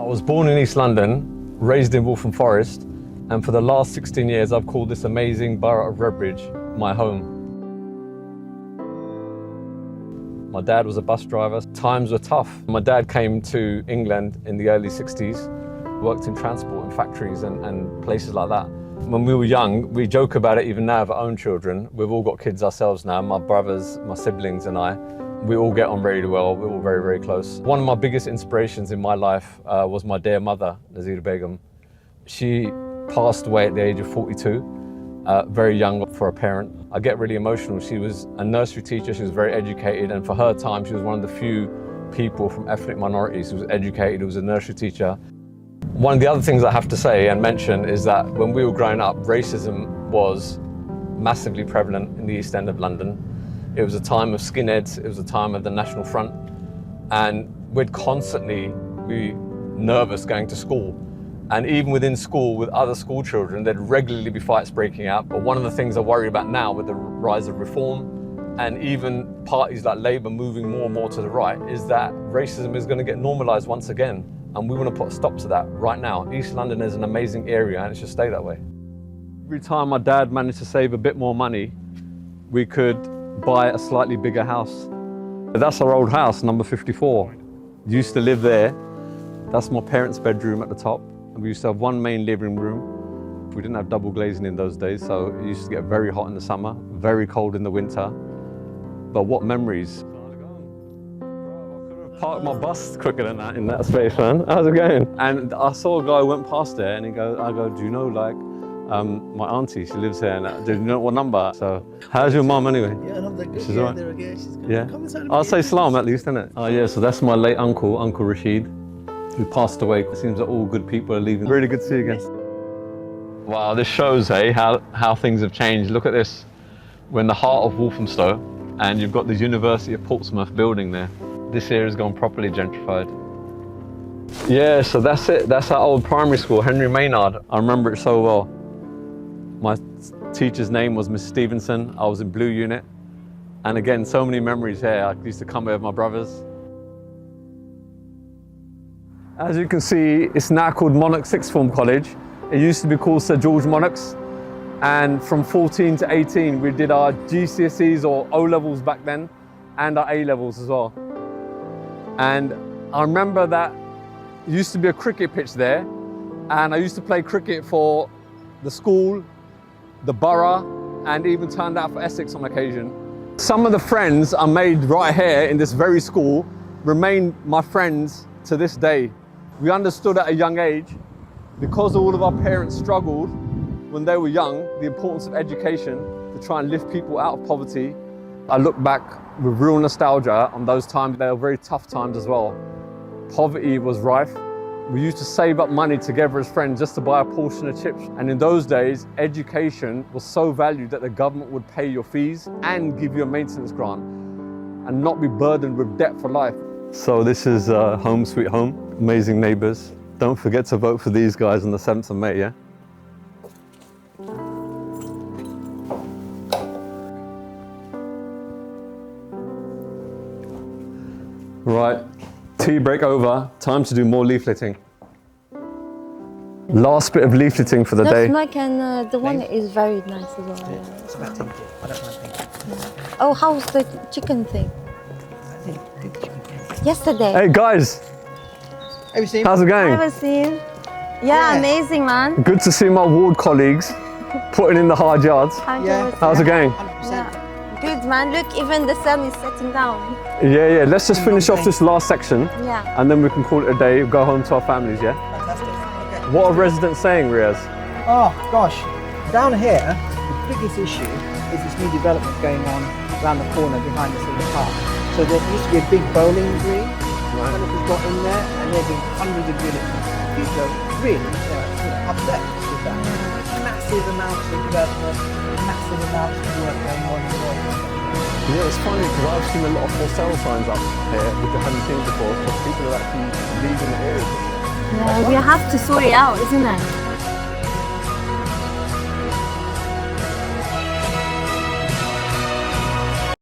was born in East London, raised in Waltham Forest, and for the last 16 years I've called this amazing borough of Redbridge my home. My dad was a bus driver. Times were tough. My dad came to England in the early 60s, worked in transport and factories and places like that. When we were young, we joke about it even now with our own children. We've all got kids ourselves now, my brothers, my siblings and I. We all get on really well, we're all very, very close. One of my biggest inspirations in my life was my dear mother, Nazira Begum. She passed away at the age of 42, very young for a parent. I get really emotional. She was a nursery teacher, she was very educated, and for her time, she was one of the few people from ethnic minorities who was educated, who was a nursery teacher. One of the other things I have to say and mention is that when we were growing up, racism was massively prevalent in the East End of London. It was a time of skinheads, it was a time of the National Front, and we'd constantly be nervous going to school. And even within school, with other school children, there'd regularly be fights breaking out. But one of the things I worry about now with the rise of reform and even parties like Labour moving more and more to the right is that racism is going to get normalised once again. And we want to put a stop to that right now. East London is an amazing area and it should stay that way. Every time my dad managed to save a bit more money, we could buy a slightly bigger house. That's our old house, number 54. Used to live there. That's my parents' bedroom at the top. And we used to have one main living room. We didn't have double glazing in those days, so it used to get very hot in the summer, very cold in the winter. But what memories. Parked my bus quicker than that in that space, man. How's it going? And I saw a guy who went past there and I go, do you know, like, my auntie, she lives here, and do you know what number? So, how's your mum anyway? Yeah, I'm good. She's Yeah, alright. there again. She's good. Yeah. Come inside. I'll say salam at least, innit? Oh yeah, so that's my late uncle, Uncle Rashid, who passed away. It seems that all good people are leaving. Really good to see you again. Wow, this shows, hey, how things have changed. Look at this. We're in the heart of Walthamstow, and you've got the University of Portsmouth building there. This area's gone properly gentrified. Yeah, so that's it. That's our old primary school, Henry Maynard. I remember it so well. My teacher's name was Miss Stevenson. I was in Blue Unit. And again, so many memories here. I used to come here with my brothers. As you can see, it's now called Monarch Sixth Form College. It used to be called Sir George Monarch's. And from 14 to 18, we did our GCSEs or O-levels back then, and our A-levels as well. And I remember that there used to be a cricket pitch there, and I used to play cricket for the school, the borough, and even turned out for Essex on occasion. Some of the friends I made right here in this very school remain my friends to this day. We understood at a young age, because all of our parents struggled when they were young, the importance of education to try and lift people out of poverty. I look back with real nostalgia on those times. They were very tough times as well. Poverty was rife. We used to save up money together as friends just to buy a portion of chips. And in those days, education was so valued that the government would pay your fees and give you a maintenance grant and not be burdened with debt for life. So this is home sweet home, amazing neighbours. Don't forget to vote for these guys on the 7th of May, yeah? Right, tea break over, time to do more leafleting. Last bit of leafleting for the day. Snack and the one is very nice as well. Yeah, it's about 10 quid. I don't mind paying. Oh, how's the chicken thing? I think the chicken came. Yesterday. Hey guys, Have you seen? how's it going? Have you seen? Yeah, Yeah. amazing, man. Good to see my ward colleagues putting in the hard yards. Yeah. How's it going? 100%. Yeah. Good, man. Look, even the sun is setting down. Yeah, let's just finish off this last section Yeah. and then we can call it a day, go home to our families, yeah? Fantastic. Okay. What are residents saying, Riaz? Oh gosh, down here, the biggest issue is this new development going on around the corner behind us in the park. So there used to be a big bowling green. Developers got in there, and they're doing hundreds of units. So really, upset with that. Massive amounts of development, massive amounts of work going on as well. Yeah, it's funny because I've seen a lot of for sale signs up here, which I hadn't seen before, so people are actually leaving the area. Yeah, we have to sort it out, isn't it?